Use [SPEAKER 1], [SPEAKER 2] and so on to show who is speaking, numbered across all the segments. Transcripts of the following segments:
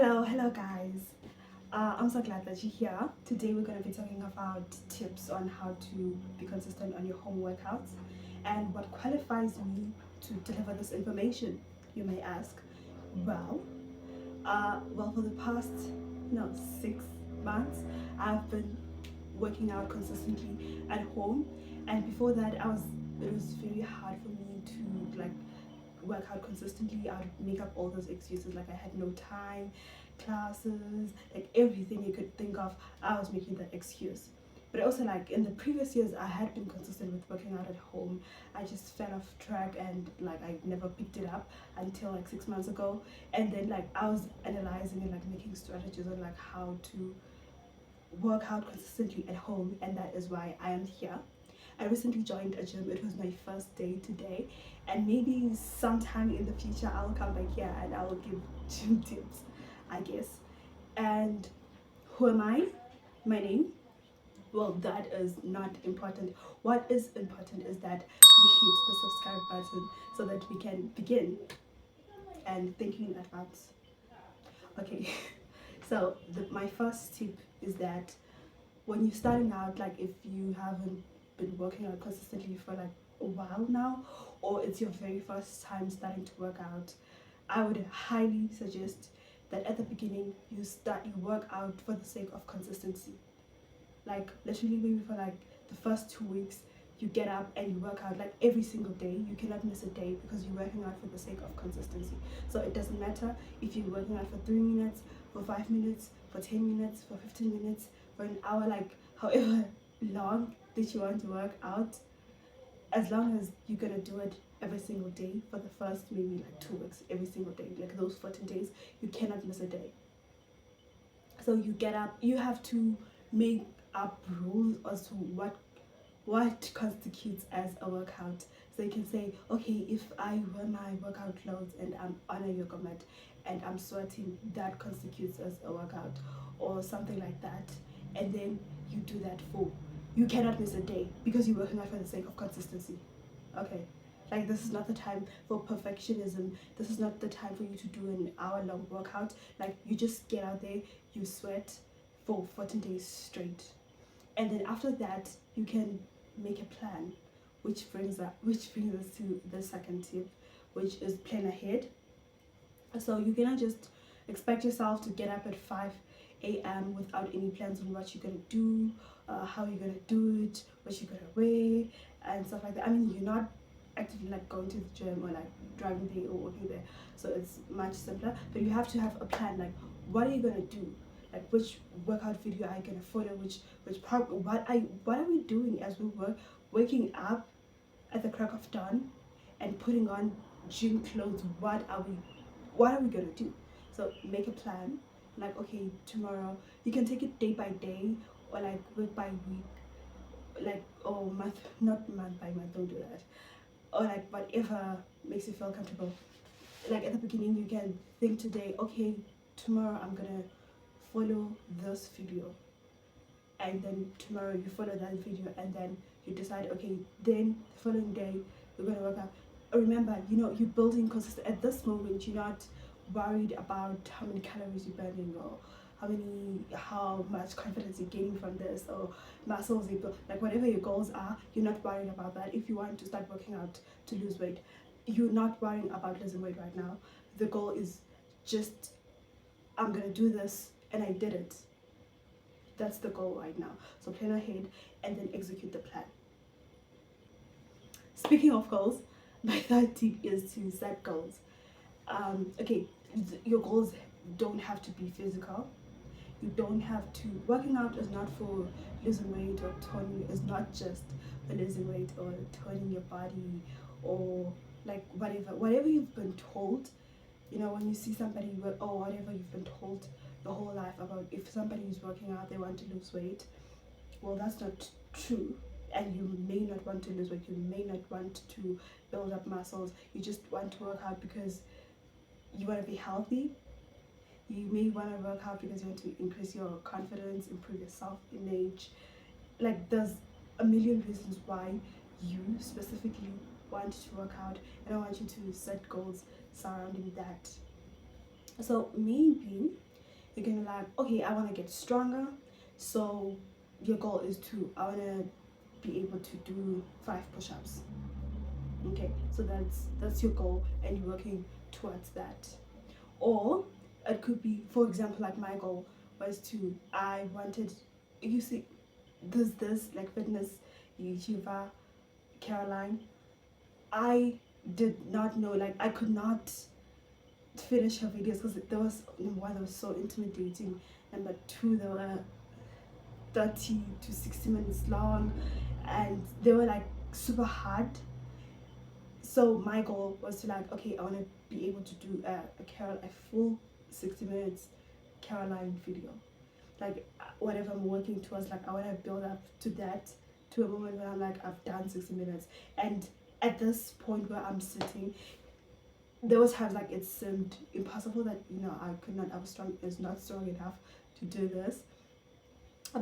[SPEAKER 1] Hello guys. I'm so glad that you're here. Today we're going to be talking about tips on how to be consistent on your home workouts and what qualifies me to deliver this information, you may ask. Well, for the past 6 months, I've been working out consistently at home, and before that, it was very hard for me to work out consistently. I'd make up all those excuses like I had no time, classes, like everything you could think of, I was making that excuse. But also, like in the previous years, I had been consistent with working out at home. I just fell off track and I never picked it up until like 6 months ago. And then I was analyzing and making strategies on how to work out consistently at home, and that is why I am here. I recently joined a gym. It was my first day today, and maybe sometime in the future I'll come back here and I will give gym tips, I guess. And who am I? My name? Well, that is not important. What is important is that you hit the subscribe button so that we can begin. And thank you in advance. Okay, so my first tip is that when you're starting out, if you haven't been working out consistently for a while now, or it's your very first time starting to work out, I would highly suggest that at the beginning you work out for the sake of consistency. Literally maybe for the first 2 weeks, you get up and you work out every single day. You cannot miss a day because you're working out for the sake of consistency. So it doesn't matter if you're working out for 3 minutes, for 5 minutes, for 10 minutes, for 15 minutes, for an hour, however long that you want to work out, as long as you're gonna do it every single day for the first maybe 2 weeks, every single day, those 14 days, you cannot miss a day. So you get up, you have to make up rules as to what constitutes as a workout. So you can say, okay, if I wear my workout clothes and I'm on a yoga mat and I'm sweating, that constitutes as a workout, or something like that. And then you do that you cannot miss a day because you're working out for the sake of consistency. Okay, this is not the time for perfectionism. This is not the time for you to do an hour-long workout. You just get out there, you sweat for 14 days straight, and then after that you can make a plan, which brings us to the second tip, which is plan ahead. So you cannot just expect yourself to get up at 5 a.m. without any plans on what you're gonna do, how you're gonna do it, what you're gonna wear, and stuff like that. I mean, you're not actively going to the gym or driving there or working there, so it's much simpler. But you have to have a plan. What are you gonna do? Which workout video are you gonna follow? What are we doing as we waking up at the crack of dawn and putting on gym clothes? What are we gonna do? So make a plan. Okay, tomorrow you can take it day by day or week by week, or month, not month by month, don't do that, or whatever makes you feel comfortable. At the beginning you can think today, okay, tomorrow I'm gonna follow this video, and then tomorrow you follow that video, and then you decide, okay, then the following day you're gonna work out. Remember, you're building consistent. At this moment you're not worried about how many calories you're burning, or how much confidence you're gaining from this, or muscles you build. Whatever your goals are, you're not worried about that. If you want to start working out to lose weight, you're not worrying about losing weight right now. The goal is just, I'm gonna do this, and I did it. That's the goal right now. So plan ahead and then execute the plan. Speaking of goals, my third tip is to set goals. Okay, your goals don't have to be physical. You don't have to. Working out is not for losing weight or toning. It's not just for losing weight or toning your body, or whatever you've been told. When you see somebody or whatever you've been told your whole life about, if somebody is working out, they want to lose weight. Well, that's not true. And you may not want to lose weight. You may not want to build up muscles. You just want to work out because you want to be healthy. You may want to work out because you want to increase your confidence, improve your self-image. There's a million reasons why you specifically want to work out, and I want you to set goals surrounding that. So maybe You're gonna be like, okay, I want to get stronger, so your goal is to, I want to be able to do 5 push-ups. Okay, so that's your goal, and you're working towards that. Or it could be, for example, like my goal was to, I wanted, you see, this like fitness YouTuber Caroline, I did not know, like I could not finish her videos because there was, number one, they were so intimidating, number two, they were 30 to 60 minutes long, and they were like super hard. So my goal was to, like, okay, I want to be able to do a full 60 minutes Caroline video, like whatever I'm working towards, like I want to build up to that, to a moment where I'm like, I've done 60 minutes. And at this point where I'm sitting, there was times like it seemed impossible, that I could not, I was not strong enough to do this.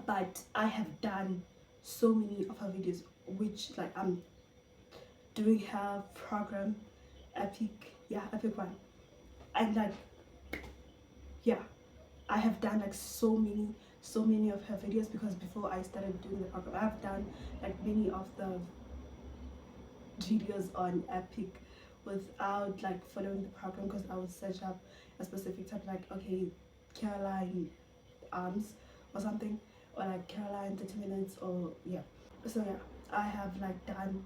[SPEAKER 1] But I have done so many of her videos, which, like, I'm doing her program, Epic One, and like, yeah, I have done like so many of her videos, because before I started doing the program, I've done like many of the videos on Epic without like following the program, because I would search up a specific type, like, okay, Caroline arms or something, or like Caroline 30 minutes, or yeah. So yeah, I have like done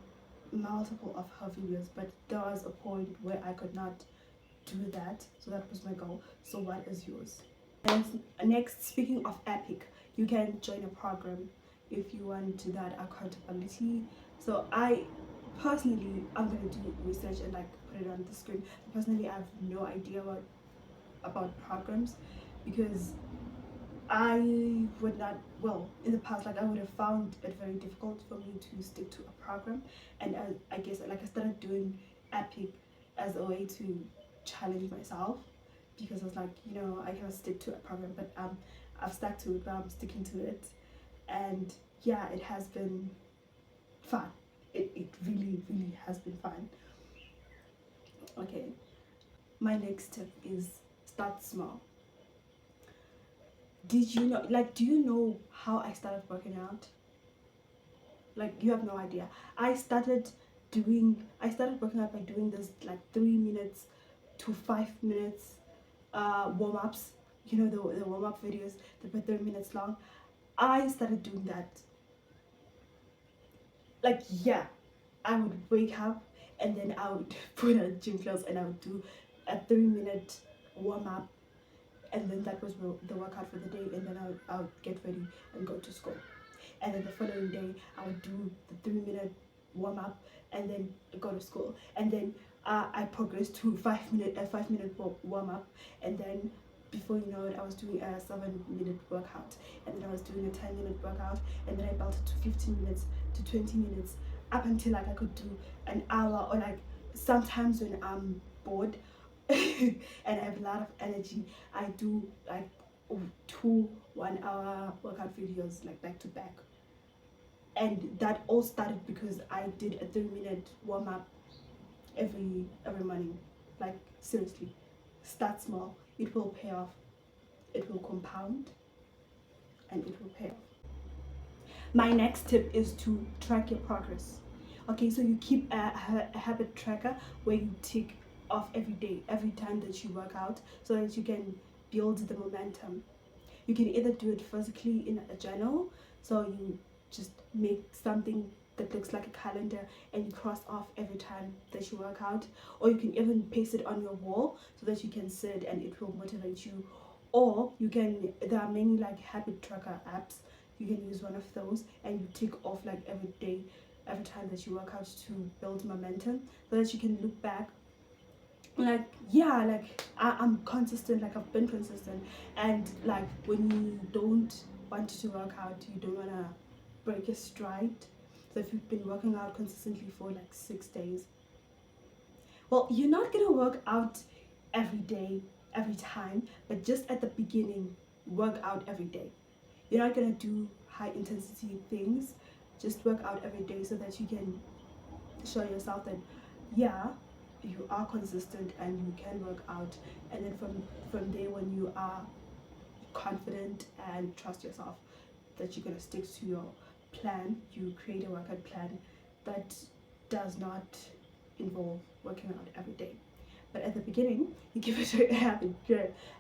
[SPEAKER 1] multiple of her videos, but there was a point where I could not do that, so that was my goal. So what is yours? And next, speaking of Epic, you can join a program if you want that accountability. So I personally, I'm gonna do research and like put it on the screen. Personally, I have no idea about programs, because I would not, well, in the past, like I would have found it very difficult for me to stick to a program, and I guess like I started doing Epic as a way to challenge myself, because I was like, I cannot stick to a program, but I've stuck to it, but I'm sticking to it, and yeah, it has been fun. It really, really has been fun. Okay, my next tip is start small. Did you know, like, do you know how I started working out? Like, you have no idea. I started working out by doing this like 3 minutes to 5 minutes warm-ups, the warm-up videos that were 30 minutes long. I started doing that, like, yeah, I would wake up, and then I would put on gym clothes, and I would do a 3-minute warm-up, and then that was the workout for the day, and then I would get ready and go to school. And then the following day I would do the 3-minute warm-up, and then go to school. And then I progressed to 5-minute warm-up, and then before you know it, I was doing a 7-minute workout, and then I was doing a 10-minute workout, and then I built it to 15 minutes to 20 minutes, up until like I could do an hour, or like sometimes when I'm bored and I have a lot of energy, I do like 2 1-hour workout videos, like back to back. And that all started because I did a 3-minute warm-up every morning. Like, seriously, start small, it will pay off, it will compound, and it will pay off. My next tip is to track your progress. Okay, so you keep a habit tracker where you tick off every day, every time that you work out, so that you can build the momentum. You can either do it physically in a journal, so you just make something that looks like a calendar, and you cross off every time that you work out, or you can even paste it on your wall so that you can sit and it will motivate you. Or there are many like habit tracker apps. You can use one of those, and you tick off like every day, every time that you work out, to build momentum, so that you can look back, like, yeah, like I'm consistent, like I've been consistent. And like, when you don't want to work out, you don't want to break your stride. So if you've been working out consistently for like 6 days, well, you're not gonna work out every day, every time, but just at the beginning, work out every day. You're not gonna do high intensity things, just work out every day, so that you can show yourself that, yeah, you are consistent and you can work out. And then from there, when you are confident and trust yourself that you're going to stick to your plan. You create a workout plan that does not involve working out every day. But at the beginning, you give it a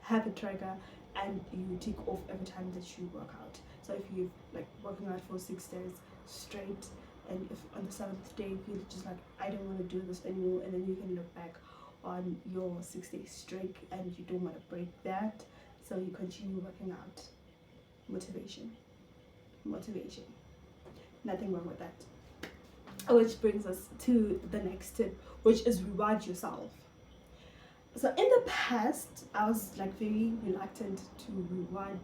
[SPEAKER 1] habit tracker, and you tick off every time that you work out. So if you like working out for 6 days straight, and if on the 7th day you're just like, I don't want to do this anymore, and then you can look back on your 6 day streak and you don't want to break that, so you continue working out. Motivation, nothing wrong with that. Which brings us to the next tip, which is reward yourself. So in the past, I was like very reluctant to reward,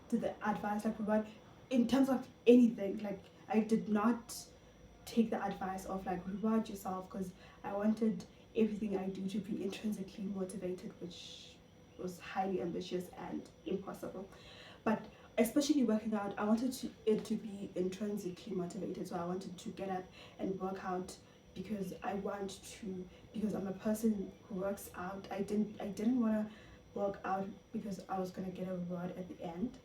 [SPEAKER 1] to the advice, like reward in terms of anything. Like I did not take the advice of like reward yourself, because I wanted everything I do to be intrinsically motivated, which was highly ambitious and impossible. But especially working out, I wanted it to be intrinsically motivated. So I wanted to get up and work out because because I'm a person who works out. I didn't want to work out because I was gonna get a reward at the end.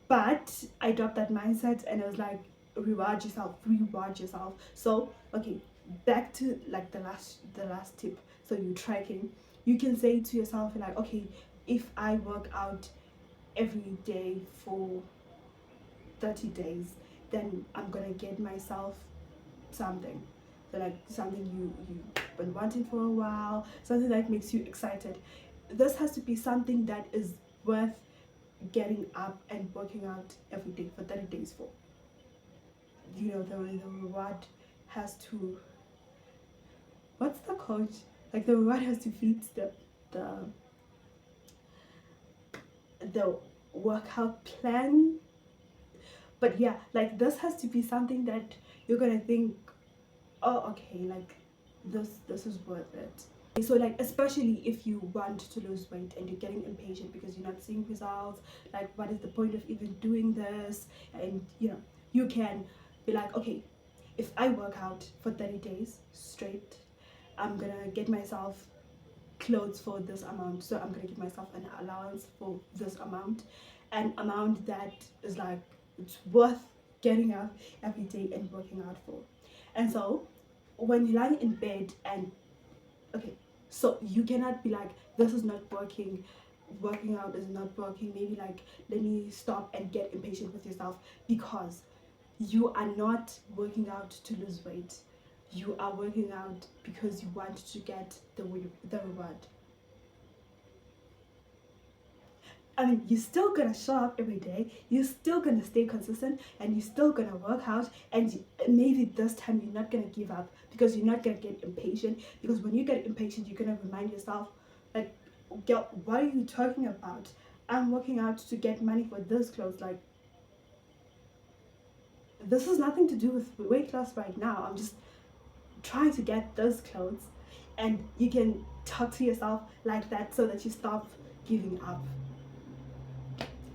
[SPEAKER 1] But I dropped that mindset and I was like, reward yourself. So okay, back to like the last tip. So you tracking, you can say to yourself like, okay, if I work out every day for 30 days, then I'm gonna get myself something. So like something you've been wanting for a while, something that makes you excited. This has to be something that is worth getting up and working out every day for 30 days for. You know, the reward has to, what's the quote? Like the reward has to feed the workout plan. But yeah, like this has to be something that you're gonna think, oh okay, like this is worth it. So like, especially if you want to lose weight and you're getting impatient because you're not seeing results, like what is the point of even doing this? And you know, you can be like, okay, if I work out for 30 days straight, I'm gonna get myself clothes for this amount, so I'm gonna give myself an allowance for this amount, an amount that is like, it's worth getting up every day and working out for. And so when you're lying in bed and okay, so you cannot be like, this is not working, working out is not working, maybe like let me stop, and get impatient with yourself, because you are not working out to lose weight. You are working out because you want to get the reward. I mean, you're still gonna show up every day, you're still gonna stay consistent, and you're still gonna work out, and maybe this time you're not gonna give up, because you're not gonna get impatient. Because when you get impatient, you're gonna remind yourself, like, girl, what are you talking about? I'm working out to get money for this clothes. Like, this has nothing to do with weight loss right now. I'm just trying to get those clothes. And you can talk to yourself like that so that you stop giving up.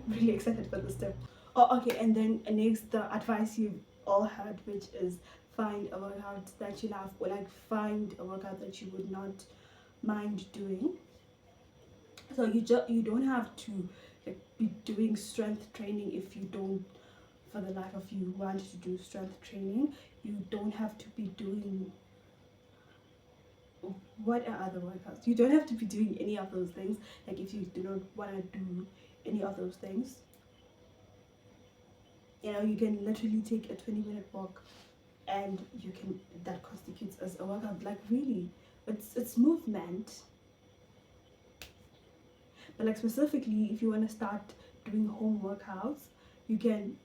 [SPEAKER 1] Really excited for this tip. Oh okay, and then next, the advice you've all heard, which is find a workout that you love, or like find a workout that you would not mind doing. So you don't have to like be doing strength training if you don't, for the life of you, want to do strength training. You don't have to be doing, what are other workouts? You don't have to be doing any of those things. Like if you do not want to do any of those things, you know, you can literally take a 20-minute walk, and you can, that constitutes as a workout. Like really, it's movement. But like specifically, if you want to start doing home workouts, you can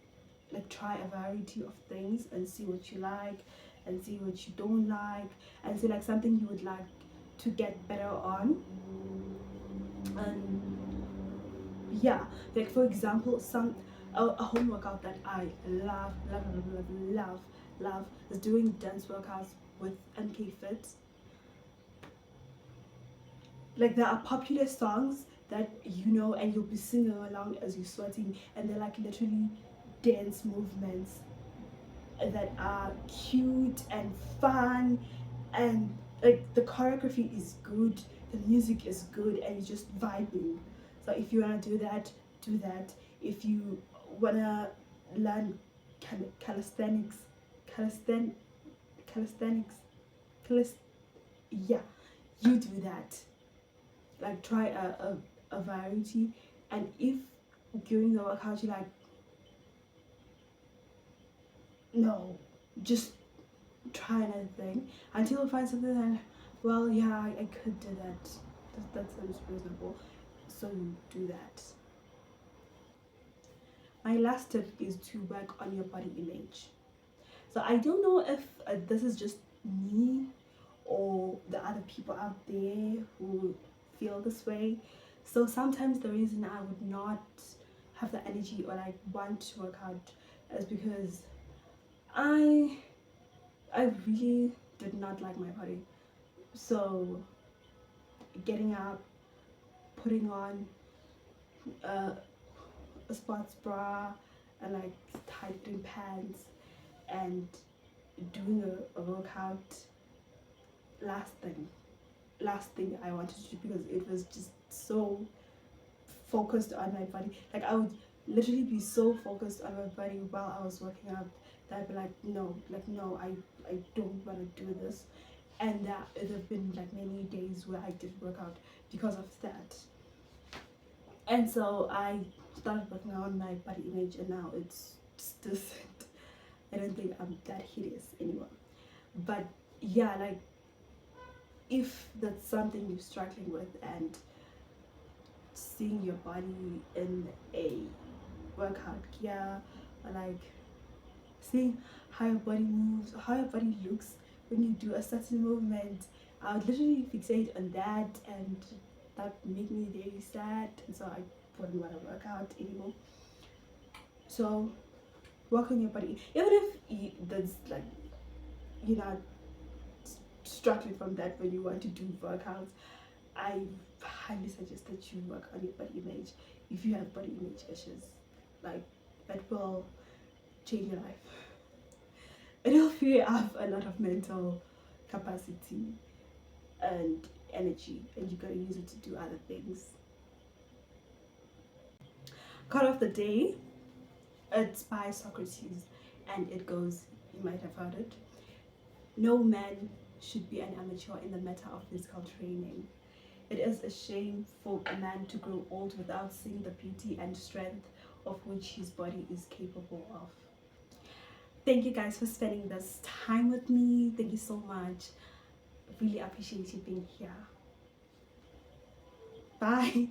[SPEAKER 1] like try a variety of things and see what you like and see what you don't like, and see like something you would like to get better on. And yeah, like for example, a home workout that I love is doing dance workouts with MK Fit. Like there are popular songs that you know, and you'll be singing along as you're sweating, and they're like literally dance movements that are cute and fun, and like the choreography is good, the music is good, and you're just vibing. So if you want to do that, do that. If you wanna learn calisthenics, calisthenics, calist yeah, you do that. Like try a variety, and if during the workout you like, no, just try another thing until you find something that, well, yeah, I could do that. That sounds reasonable. So you do that. My last tip is to work on your body image. So I don't know if this is just me or the other people out there who feel this way. So sometimes the reason I would not have the energy or like want to work out is because I I really did not like my body. So getting up, putting on a sports bra and like tight fitting pants and doing a workout, last thing I wanted to do, because it was just so focused on my body. Like I would literally be so focused on my body while I was working out that I'd be like, no, I don't want to do this. And there have been like many days where I did work out because of that. And so I started working on my body image, and now it's just I don't think I'm that hideous anymore. But yeah, like if that's something you're struggling with, and seeing your body in a workout gear, or like seeing how your body moves, how your body looks when you do a certain movement, I would literally fixate on that, and that made me very sad, and so I wouldn't want to work out anymore. So work on your body, even if there's like you're not struggling from that when you want to do workouts. I highly suggest that you work on your body image if you have body image issues. Like that will change your life. It'll free up a lot of mental capacity and energy, and you gotta use it to do other things. Quote of the day, it's by Socrates, and it goes, you might have heard it: no man should be an amateur in the matter of physical training. It is a shame for a man to grow old without seeing the beauty and strength of which his body is capable of. Thank you guys for spending this time with me. Thank you so much. Really appreciate you being here. Bye.